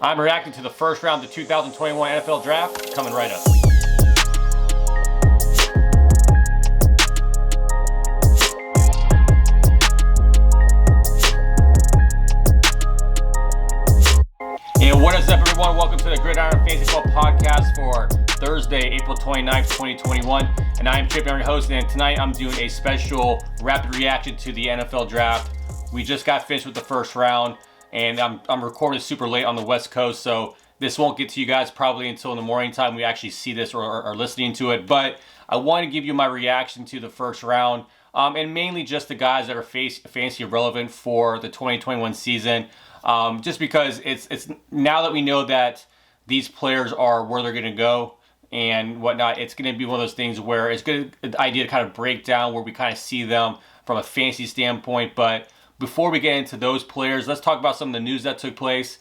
I'm reacting to the first round of the 2021 NFL Draft, coming right up. And what is up, everyone? Welcome to the Gridiron Fantasy Football Podcast for Thursday, April 29th, 2021. And I am Chip, your host, and tonight I'm doing a special rapid reaction to the NFL Draft. We just got finished with the first round, and I'm recording super late on the West Coast, so this won't get to you guys probably until in the morning time we actually see this or are listening to it. But I want to give you my reaction to the first round, and mainly just the guys that are fantasy relevant for the 2021 season. Just because it's now that we know that these players are where they're going to go and whatnot, it's going to be one of those things where it's good idea to kind of break down where we kind of see them from a fantasy standpoint. But before we get into those players, let's talk about some of the news that took place.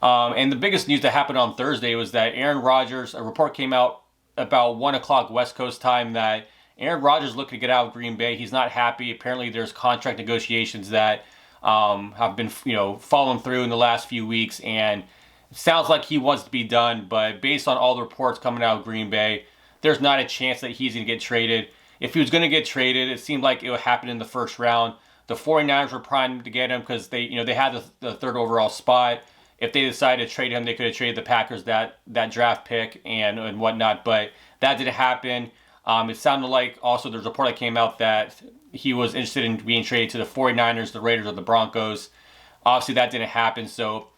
And the biggest news that happened on Thursday was that Aaron Rodgers, a report came out about 1 o'clock West Coast time that Aaron Rodgers looking to get out of Green Bay. He's not happy. Apparently there's contract negotiations that have been, falling through in the last few weeks, and it sounds like he wants to be done, but based on all the reports coming out of Green Bay, there's not a chance that he's going to get traded. If he was going to get traded, it seemed like it would happen in the first round. The 49ers were primed to get him because they had the third overall spot. If they decided to trade him, they could have traded the Packers that draft pick and whatnot, but that didn't happen. It sounded like also there's a report that came out that he was interested in being traded to the 49ers, the Raiders, or the Broncos. Obviously, that didn't happen, so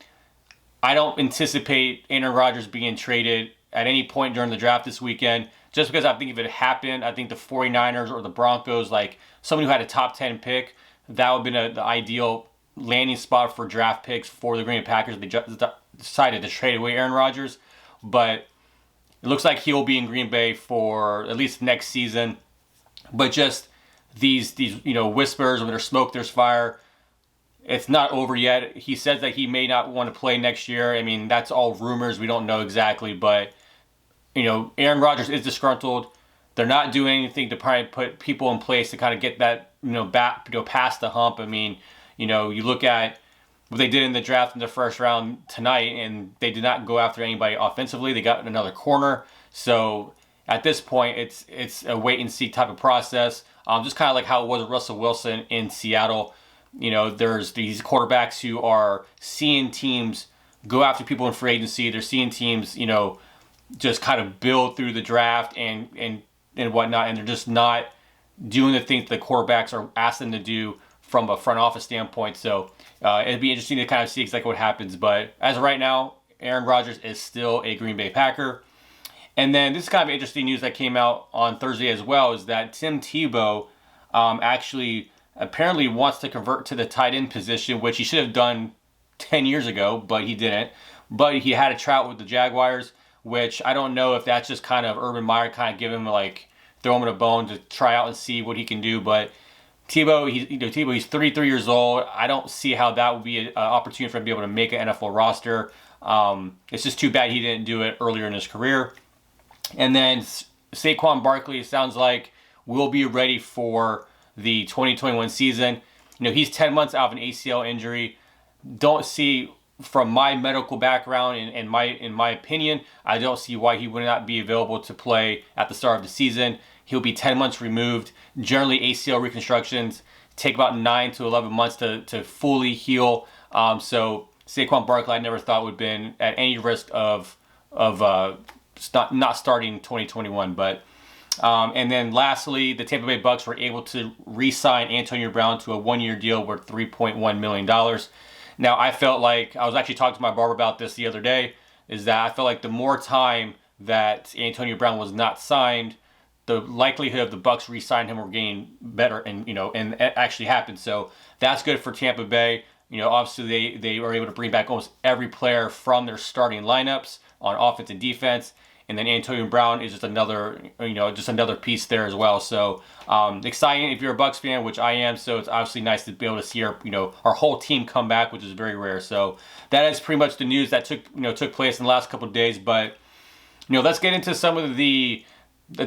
I don't anticipate Aaron Rodgers being traded at any point during the draft this weekend, just because I think if it happened, I think the 49ers or the Broncos, like someone who had a top 10 pick, that would have been the ideal landing spot for draft picks for the Green Bay Packers. They decided to trade away Aaron Rodgers, but it looks like he'll be in Green Bay for at least next season. But just these whispers, when there's smoke, there's fire. It's not over yet. He says that he may not want to play next year. I mean, that's all rumors. We don't know exactly. But, Aaron Rodgers is disgruntled. They're not doing anything to probably put people in place to kind of get that, back, past the hump. I mean, you look at what they did in the draft in the first round tonight, and they did not go after anybody offensively. They got another corner. So at this point, it's a wait and see type of process. Just kind of like how it was with Russell Wilson in Seattle. There's these quarterbacks who are seeing teams go after people in free agency. They're seeing teams, just kind of build through the draft and whatnot, and they're just not doing the things the quarterbacks are asking them to do from a front office standpoint. So it'd be interesting to kind of see exactly what happens. But as of right now, Aaron Rodgers is still a Green Bay Packer. And then this is kind of interesting news that came out on Thursday as well, is that Tim Tebow actually apparently wants to convert to the tight end position, which he should have done 10 years ago, but he didn't. But he had a tryout with the Jaguars, which I don't know if that's just kind of Urban Meyer kind of giving him throw him in a bone to try out and see what he can do. But Tebow, he's 33 years old. I don't see how that would be an opportunity for him to be able to make an NFL roster. It's just too bad he didn't do it earlier in his career. And then Saquon Barkley, it sounds like, will be ready for the 2021 season. He's 10 months out of an ACL injury. Don't see, from my medical background and in my opinion, I don't see why he would not be available to play at the start of the season. He'll be 10 months removed. Generally, ACL reconstructions take about 9 to 11 months to fully heal. So Saquon Barkley, I never thought would have been at any risk of not starting 2021. But and then lastly, the Tampa Bay Bucks were able to re-sign Antonio Brown to a 1-year deal worth $3.1 million. Now, I felt like, I was actually talking to my barber about this the other day, is that I felt like the more time that Antonio Brown was not signed, the likelihood of the Bucks re-signing him were getting better, and and it actually happened. So that's good for Tampa Bay. Obviously they were able to bring back almost every player from their starting lineups on offense and defense. And then Antonio Brown is just another piece there as well. So exciting if you're a Bucks fan, which I am. So it's obviously nice to be able to see our whole team come back, which is very rare. So that is pretty much the news that took place in the last couple of days. But let's get into some of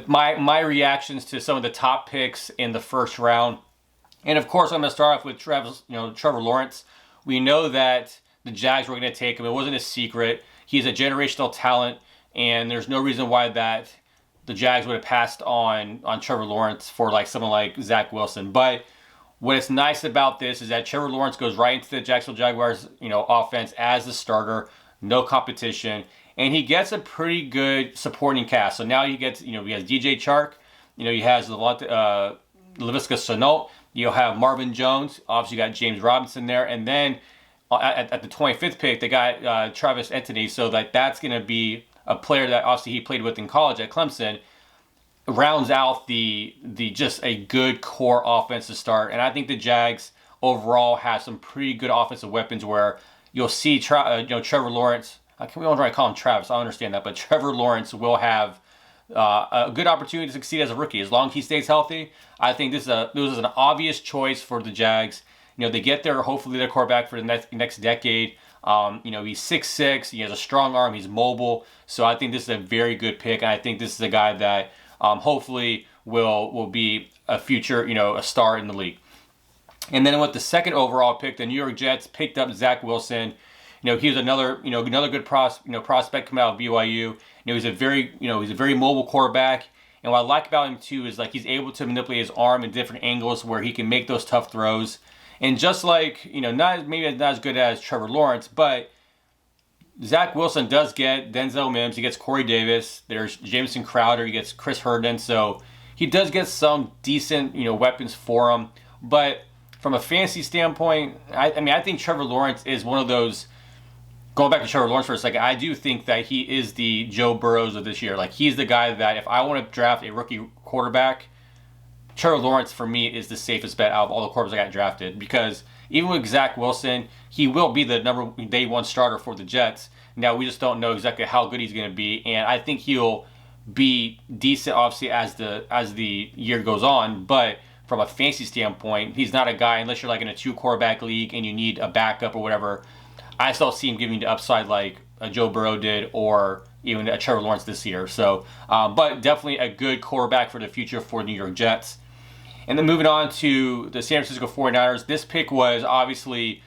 my reactions to some of the top picks in the first round. And of course, I'm going to start off with Trevor Lawrence. We know that the Jags were going to take him. It wasn't a secret. He's a generational talent, and there's no reason why that the Jags would have passed on Trevor Lawrence for like someone like Zach Wilson. But what's nice about this is that Trevor Lawrence goes right into the Jacksonville Jaguars, offense as the starter, no competition, and he gets a pretty good supporting cast. So now he gets, he has DJ Chark, he has Laviska Shenault, you'll have Marvin Jones, obviously you got James Robinson there, and then at the 25th pick they got Travis Etienne. So that's going to be a player that obviously he played with in college at Clemson, rounds out the just a good core offense to start. And I think the Jags overall have some pretty good offensive weapons where you'll see Trevor Lawrence. We don't try to call him Travis. I understand that, but Trevor Lawrence will have a good opportunity to succeed as a rookie as long as he stays healthy. I think this is an obvious choice for the Jags. They get hopefully their quarterback for the next decade. He's 6'6", he has a strong arm, he's mobile. So I think this is a very good pick, and I think this is a guy that hopefully will be a future, a star in the league. And then with the second overall pick, the New York Jets picked up Zach Wilson. He was another good prospect coming out of BYU. He's a very mobile quarterback. And what I like about him too is he's able to manipulate his arm in different angles where he can make those tough throws. And just maybe not as good as Trevor Lawrence, but Zach Wilson does get Denzel Mims. He gets Corey Davis. There's Jamison Crowder. He gets Chris Herndon. So he does get some decent, weapons for him. But from a fantasy standpoint, I think Trevor Lawrence is one of those. Going back to Trevor Lawrence for a second, I do think that he is the Joe Burrows of this year. He's the guy that if I want to draft a rookie quarterback, Trevor Lawrence for me is the safest bet out of all the quarterbacks I got drafted, because even with Zach Wilson, he will be the day one starter for the Jets. Now we just don't know exactly how good he's going to be, and I think he'll be decent obviously as the year goes on. But from a fantasy standpoint, he's not a guy, unless you're in a 2 quarterback league and you need a backup or whatever. I still see him giving you the upside like a Joe Burrow did, or even a Trevor Lawrence this year. So, but definitely a good quarterback for the future for the New York Jets. And then moving on to the San Francisco 49ers, this pick was obviously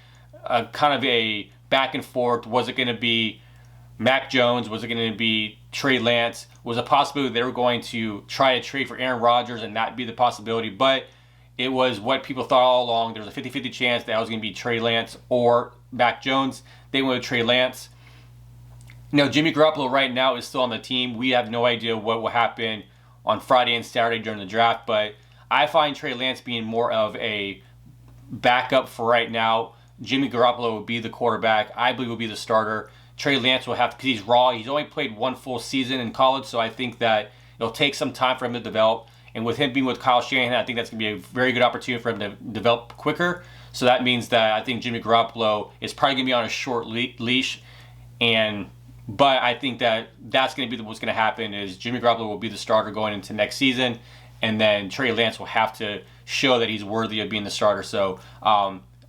kind of a back and forth. Was it going to be Mac Jones? Was it going to be Trey Lance? Was a possibility they were going to try to trade for Aaron Rodgers and that be the possibility? But it was what people thought all along. There was a 50-50 chance that it was going to be Trey Lance or Mac Jones. They went with Trey Lance. Jimmy Garoppolo right now is still on the team. We have no idea what will happen on Friday and Saturday during the draft, but I find Trey Lance being more of a backup for right now. Jimmy Garoppolo will be the quarterback. I believe will be the starter. Trey Lance will have to, because he's raw. He's only played one full season in college, so I think that it'll take some time for him to develop. And with him being with Kyle Shanahan, I think that's going to be a very good opportunity for him to develop quicker. So that means that I think Jimmy Garoppolo is probably going to be on a short leash. But I think that's going to be what's going to happen is Jimmy Garoppolo will be the starter going into next season. And then Trey Lance will have to show that he's worthy of being the starter. So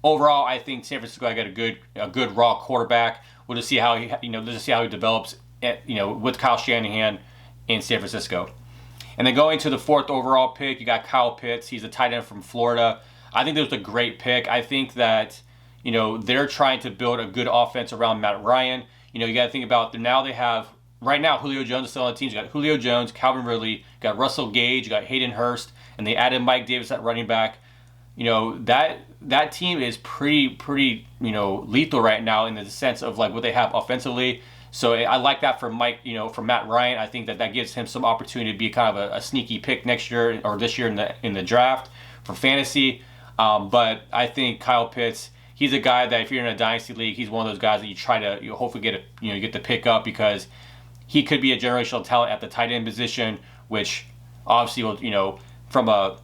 overall, I think San Francisco got a good raw quarterback. We'll just see how he develops with Kyle Shanahan in San Francisco. And then going to the 4th overall pick, you got Kyle Pitts. He's a tight end from Florida. I think that was a great pick. I think that they're trying to build a good offense around Matt Ryan. You got to think about now they have. Right now, Julio Jones is still on the team. You got Julio Jones, Calvin Ridley, you got Russell Gage, you got Hayden Hurst, and they added Mike Davis at running back. That team is pretty lethal right now in the sense of what they have offensively. So I like that for Mike, for Matt Ryan. I think that gives him some opportunity to be kind of a sneaky pick next year or this year in the draft for fantasy. But I think Kyle Pitts, he's a guy that if you're in a dynasty league, he's one of those guys that you try to hopefully get the pick up, because he could be a generational talent at the tight end position, which obviously will, from a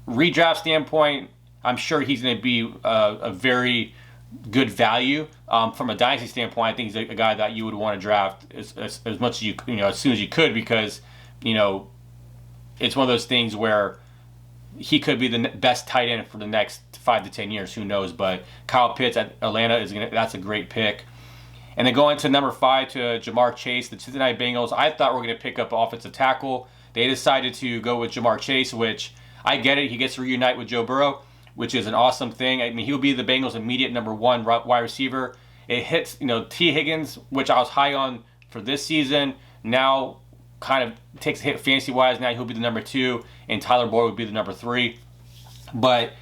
redraft standpoint, I'm sure he's going to be a very good value. From a dynasty standpoint, I think he's a guy that you would want to draft as much as you as soon as you could, because it's one of those things where he could be the best tight end for the next 5 to 10 years. Who knows? But Kyle Pitts at Atlanta that's a great pick. And then going to number 5 to Jamar Chase, the Cincinnati Bengals. I thought we were going to pick up an offensive tackle. They decided to go with Jamar Chase, which I get it. He gets to reunite with Joe Burrow, which is an awesome thing. I mean, he'll be the Bengals' immediate number 1 wide receiver. it hits, T. Higgins, which I was high on for this season, now kind of takes a hit fantasy-wise. Now he'll be the number 2, and Tyler Boyd would be the number 3. But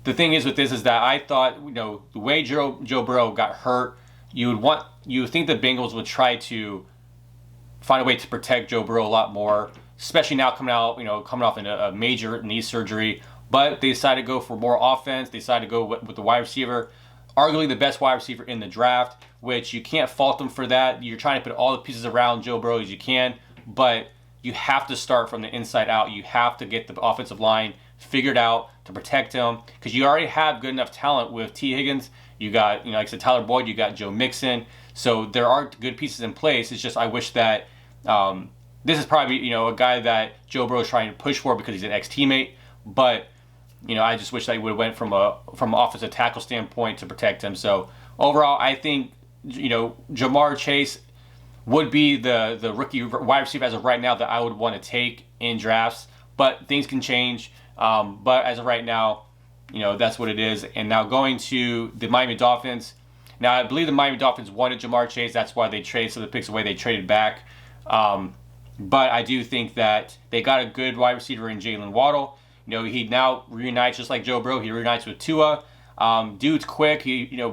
the thing is with this is that I thought, the way Joe Burrow got hurt, you would think the Bengals would try to find a way to protect Joe Burrow a lot more, especially now coming off in a major knee surgery. But they decided to go for more offense. They decided to go with the wide receiver, arguably the best wide receiver in the draft, which you can't fault them for that. You're trying to put all the pieces around Joe Burrow as you can, but you have to start from the inside out. You have to get the offensive line figured out to protect him, because you already have good enough talent with T. Higgins. You got, like I said, Tyler Boyd. You got Joe Mixon. So there are good pieces in place. It's just I wish that this is probably a guy that Joe Burrow is trying to push for because he's an ex-teammate. But I just wish that he would have went from an offensive tackle standpoint to protect him. So overall, I think Jamar Chase would be the rookie wide receiver as of right now that I would want to take in drafts. But things can change. But as of right now, that's what it is. And now going to the Miami Dolphins. Now, I believe the Miami Dolphins wanted Jamar Chase. That's why they traded some of the picks away. They traded back. But I do think that they got a good wide receiver in Jalen Waddle. He now reunites just like Joe Burrow. He reunites with Tua. Dude's quick.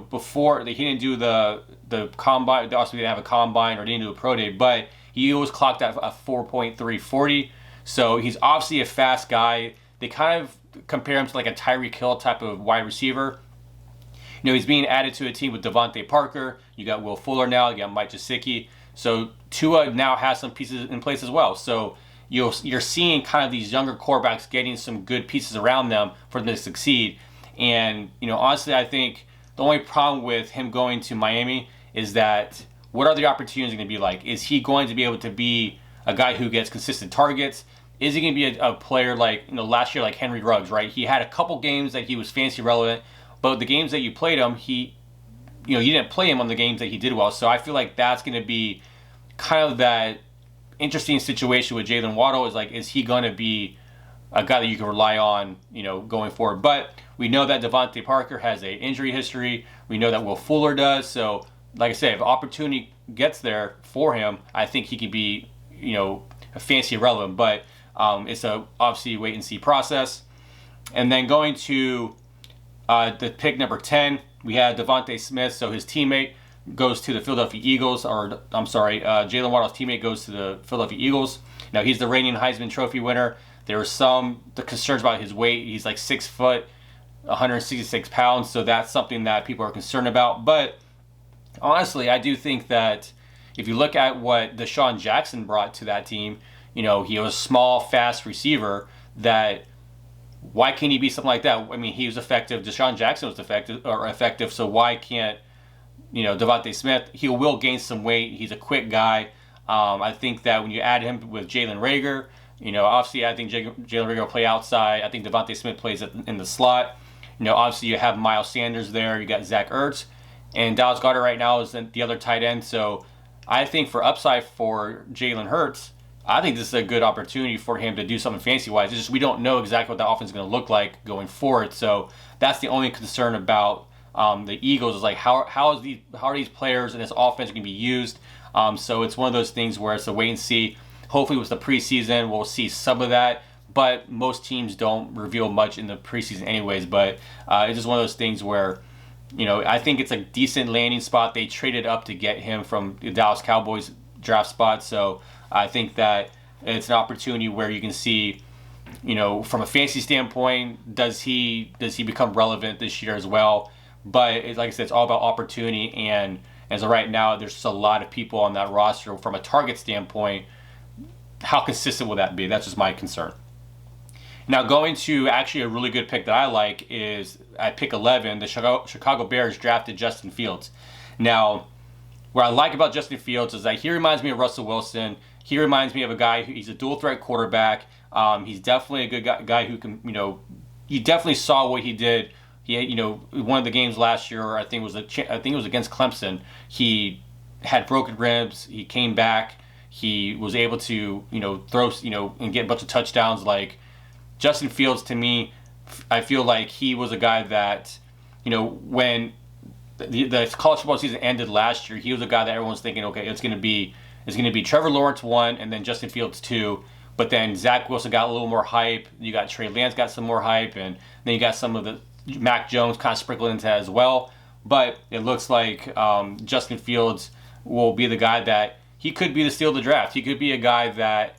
Before he didn't do the combine. They also didn't have a combine or didn't do a pro day. But he always clocked at a 4.340. So he's obviously a fast guy. They kind of compare him to like a Tyreek Hill type of wide receiver. He's being added to a team with Devontae Parker. You got Will Fuller now. You got Mike Gesicki. So Tua now has some pieces in place as well. So you're seeing kind of these younger quarterbacks getting some good pieces around them for them to succeed. And, honestly, I think the only problem with him going to Miami is that what are the opportunities going to be like? Is he going to be able to be a guy who gets consistent targets? Is he going to be a player like, last year like Henry Ruggs, right? He had a couple games that he was fantasy relevant, but the games that you played him, you didn't play him on the games that he did well. So I feel like that's going to be kind of that interesting situation with Jalen Waddle is he going to be a guy that you can rely on, going forward? But we know that Devontae Parker has an injury history. We know that Will Fuller does. So, like I said, if opportunity gets there for him, I think he could be, a fantasy relevant. But it's a obviously wait and see process. And then going to the pick number 10, we had Devonta Smith. So his teammate goes to the Philadelphia Eagles, Jalen Waddle's teammate goes to the Philadelphia Eagles. Now he's the reigning Heisman Trophy winner. There were the concerns about his weight. He's like 6 foot, 166 pounds. So that's something that people are concerned about. But honestly, I do think that if you look at what Deshaun Jackson brought to that team, he was a small, fast receiver that why can't he be something like that? I mean, he was effective. Deshaun Jackson was effective. So why can't, Devonta Smith? He will gain some weight. He's a quick guy. I think that when you add him with Jalen Reagor, obviously I think Jalen Reagor will play outside. I think Devonta Smith plays in the slot. Obviously you have Miles Sanders there. You got Zach Ertz. And Dallas Goedert right now is the other tight end. So I think for upside for Jalen Hurts, I think this is a good opportunity for him to do something fancy-wise. It's just we don't know exactly what that offense is going to look like going forward. So that's the only concern about the Eagles is like how are these players in this offense going to be used? So it's one of those things where it's a wait and see. Hopefully with the preseason, we'll see some of that. But most teams don't reveal much in the preseason anyways. But it's just one of those things where, I think it's a decent landing spot. They traded up to get him from the Dallas Cowboys draft spot. So I think that it's an opportunity where you can see, from a fantasy standpoint, does he become relevant this year as well? But like I said, it's all about opportunity. And as of right now, there's just a lot of people on that roster from a target standpoint. How consistent will that be? That's just my concern. Now going to actually a really good pick that I like is at pick 11, the Chicago Bears drafted Justin Fields. Now, what I like about Justin Fields is that he reminds me of Russell Wilson. He reminds me of a guy he's a dual threat quarterback. He's definitely a good guy who can, you definitely saw what he did. He had, one of the games last year, I think it was against Clemson. He had broken ribs. He came back. He was able to, throw, and get a bunch of touchdowns. Like Justin Fields, to me, I feel like he was a guy that, when the college football season ended last year, he was a guy that everyone's thinking, okay, it's going to be Trevor Lawrence 1 and then Justin Fields 2. But then Zach Wilson got a little more hype. You got Trey Lance got some more hype, and then you got some of the Mac Jones kind of sprinkled into that as well. But it looks like Justin Fields will be the guy that he could be the steal of the draft. He could be a guy that,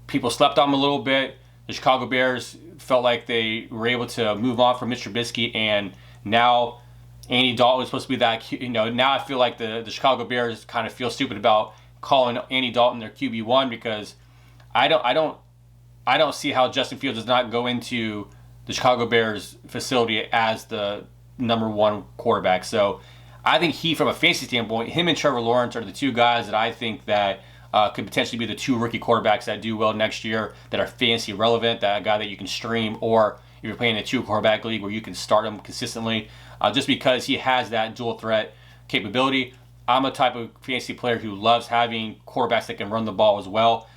people slept on him a little bit. The Chicago Bears felt like they were able to move on from Mitch Trubisky, and now Andy Dalton was supposed to be that. Now I feel like the Chicago Bears kind of feel stupid about calling Andy Dalton their QB1 because I don't see how Justin Fields does not go into the Chicago Bears facility as the number 1 quarterback. So I think from a fantasy standpoint, him and Trevor Lawrence are the two guys that I think that could potentially be the 2 rookie quarterbacks that do well next year, that are fantasy relevant, that a guy that you can stream, or if you're playing a 2 quarterback league where you can start him consistently, just because he has that dual threat capability. I'm a type of fantasy player who loves having quarterbacks that can run the ball as well.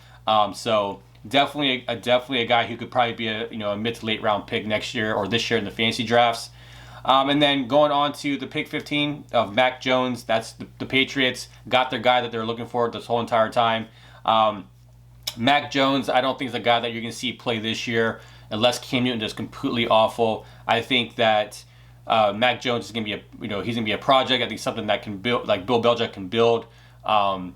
So definitely a guy who could probably be a mid to late round pick next year or this year in the fantasy drafts. And then going on to the pick 15 of Mac Jones, that's the Patriots got their guy that they're looking for this whole entire time. Mac Jones, I don't think is a guy that you're going to see play this year unless Cam Newton does completely awful. I think that Mac Jones is going to be he's going to be a project. I think something that can build, like Bill Belichick can build, and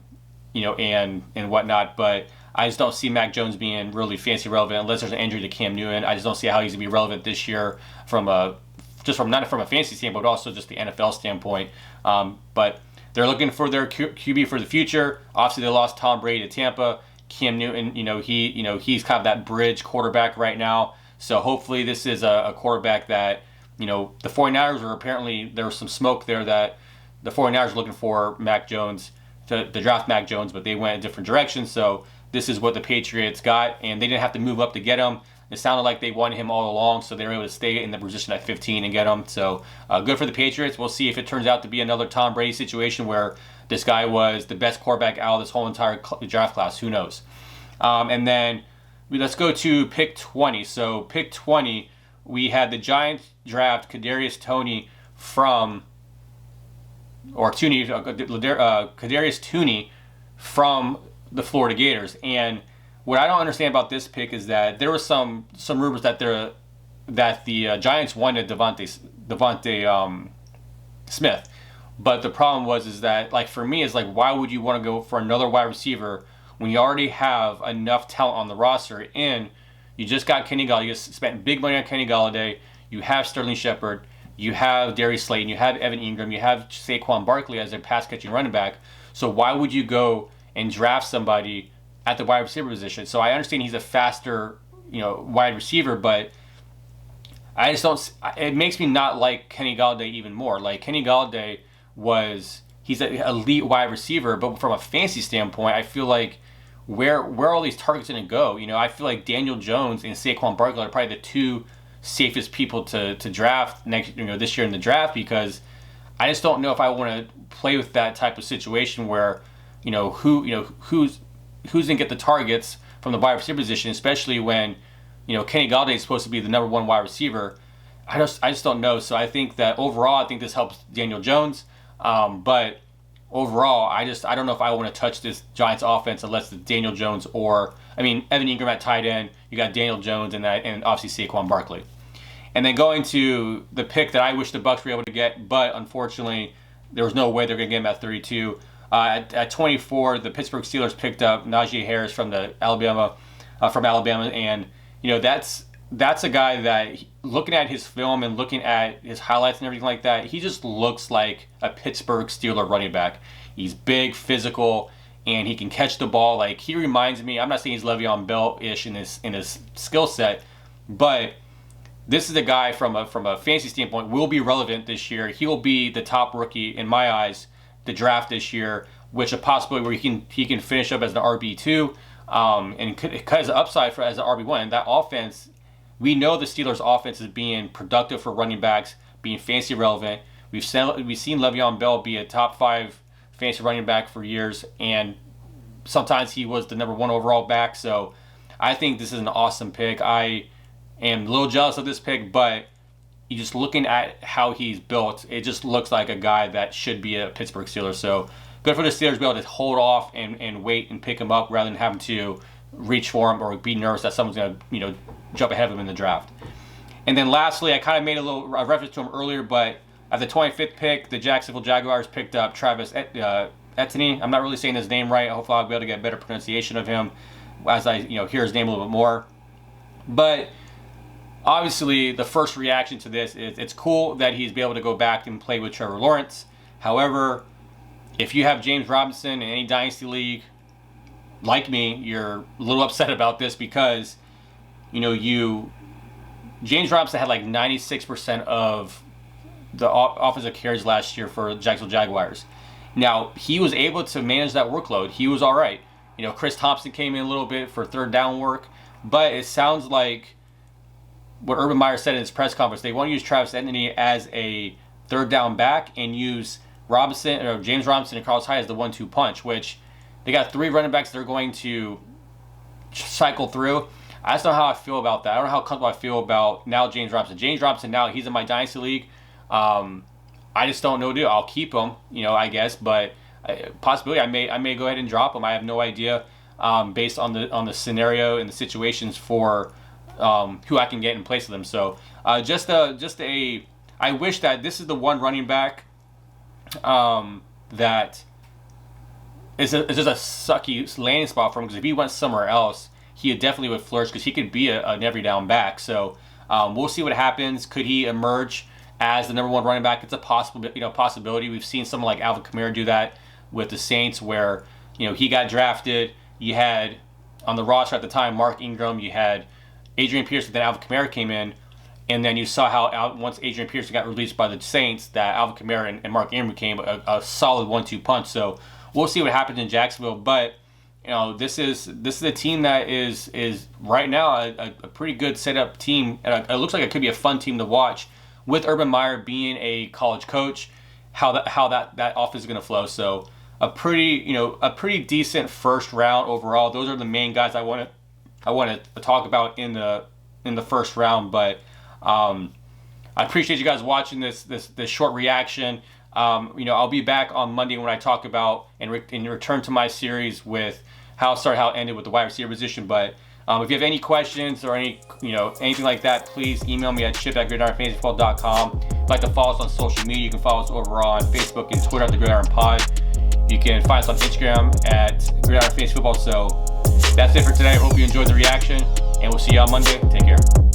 whatnot. But I just don't see Mac Jones being really fantasy relevant unless there's an injury to Cam Newton. I just don't see how he's going to be relevant this year not from a fantasy standpoint, but also just the NFL standpoint. But they're looking for their QB for the future. Obviously, they lost Tom Brady to Tampa. Cam Newton, he's kind of that bridge quarterback right now. So hopefully this is a quarterback that, the 49ers were apparently, there was some smoke there that the 49ers were looking for Mac Jones, to draft Mac Jones, but they went a different direction. So this is what the Patriots got, and they didn't have to move up to get him. It sounded like they wanted him all along, so they were able to stay in the position at 15 and get him. So good for the Patriots. We'll see if it turns out to be another Tom Brady situation where this guy was the best quarterback out of this whole entire draft class. Who knows? And then let's go to pick 20. So pick 20, we had the Giants draft Kadarius Toney from the Florida Gators. And what I don't understand about this pick is that there was some rumors that the Giants wanted Devonta Smith, but the problem is that, like, for me, is like, why would you want to go for another wide receiver when you already have enough talent on the roster? And you just got Kenny Galladay. You just spent big money on Kenny Galladay. You have Sterling Shepard. You have Darius Slayton. You have Evan Ingram. You have Saquon Barkley as a pass-catching running back. So why would you go and draft somebody at the wide receiver position? So I understand he's a faster, wide receiver, but I just don't. It makes me not like Kenny Galladay even more. Like, Kenny Galladay he's an elite wide receiver, but from a fantasy standpoint, I feel like where are all these targets going to go? I feel like Daniel Jones and Saquon Barkley are probably the 2 safest people to draft this year in the draft, because I just don't know if I want to play with that type of situation where who's going to get the targets from the wide receiver position, especially when Kenny Galladay is supposed to be the number 1 wide receiver. I just don't know. So I think that overall, I think this helps Daniel Jones, but overall, I don't know if I want to touch this Giants offense unless it's Daniel Jones Evan Ingram at tight end. You got Daniel Jones and obviously Saquon Barkley. And then going to the pick that I wish the Bucs were able to get, but unfortunately there was no way they're going to get him at 32. At 24, the Pittsburgh Steelers picked up Naji Harris from Alabama, and that's a guy that, looking at his film and looking at his highlights and everything like that, he just looks like a Pittsburgh Steeler running back. He's big, physical, and he can catch the ball. Like, he reminds me, I'm not saying he's Le'Veon Bell-ish in his skill set, but this is a guy from a fantasy standpoint will be relevant this year. He will be the top rookie in my eyes, the draft this year, which a possibility where he can finish up as an RB2, and has an upside as an RB1. And that offense, we know the Steelers' offense is being productive for running backs, being fantasy relevant. We've seen Le'Veon Bell be a top 5 fantasy running back for years, and sometimes he was the number 1 overall back. So I think this is an awesome pick. I am a little jealous of this pick, but you just looking at how he's built, it just looks like a guy that should be a Pittsburgh Steeler. So good for the Steelers to be able to hold off and wait and pick him up rather than having to reach for him or be nervous that someone's going to, jump ahead of him in the draft. And then lastly, I kind of made a little reference to him earlier, but at the 25th pick, the Jacksonville Jaguars picked up Travis Etienne. I'm not really saying his name right. Hopefully I'll be able to get a better pronunciation of him as I hear his name a little bit more. But obviously, the first reaction to this is it's cool that he's be able to go back and play with Trevor Lawrence. However, if you have James Robinson in any dynasty league, like me, you're a little upset about this because, James Robinson had like 96% of the offensive carries last year for Jacksonville Jaguars. Now, he was able to manage that workload. He was all right. Chris Thompson came in a little bit for third down work, but it sounds like what Urban Meyer said in his press conference, they want to use Travis Etienne as a third down back and use James Robinson and Carlos Hyde as the 1-2 punch, which they got 3 running backs they're going to cycle through. I just don't know how I feel about that. I don't know how comfortable I feel about now James Robinson. James Robinson now, he's in my dynasty league. I just don't know, dude. I'll keep him, I guess, but possibility I may go ahead and drop him. I have no idea based on the scenario and the situations for who I can get in place of them. So I wish that this is the one running back that is just a sucky landing spot for him, because if he went somewhere else, he definitely would flourish because he could be an every down back. So we'll see what happens. Could he emerge as the number 1 running back? It's a possibility. We've seen someone like Alvin Kamara do that with the Saints, where he got drafted. You had on the roster at the time Mark Ingram, you had Adrian Peterson, then Alvin Kamara came in, and then you saw how once Adrian Peterson got released by the Saints, that Alvin Kamara and Mark Ingram became a solid 1-2 punch. So we'll see what happens in Jacksonville, but this is a team that is right now a pretty good setup team, and it looks like it could be a fun team to watch with Urban Meyer being a college coach. How that offense is going to flow. So a pretty decent first round overall. Those are the main guys I want to talk about in the first round. But I appreciate you guys watching this short reaction. I'll be back on Monday when I talk about and return to my series with how it ended with the wide receiver position. But if you have any questions or anything like that, please email me at chip@gridironfantasyfootball.com. If you'd like to follow us on social media, you can follow us over on Facebook and Twitter at the Gridiron Pod. You can find us on Instagram at Gridiron Fantasy Football. So that's it for today. I hope you enjoyed the reaction, and we'll see you on Monday. Take care.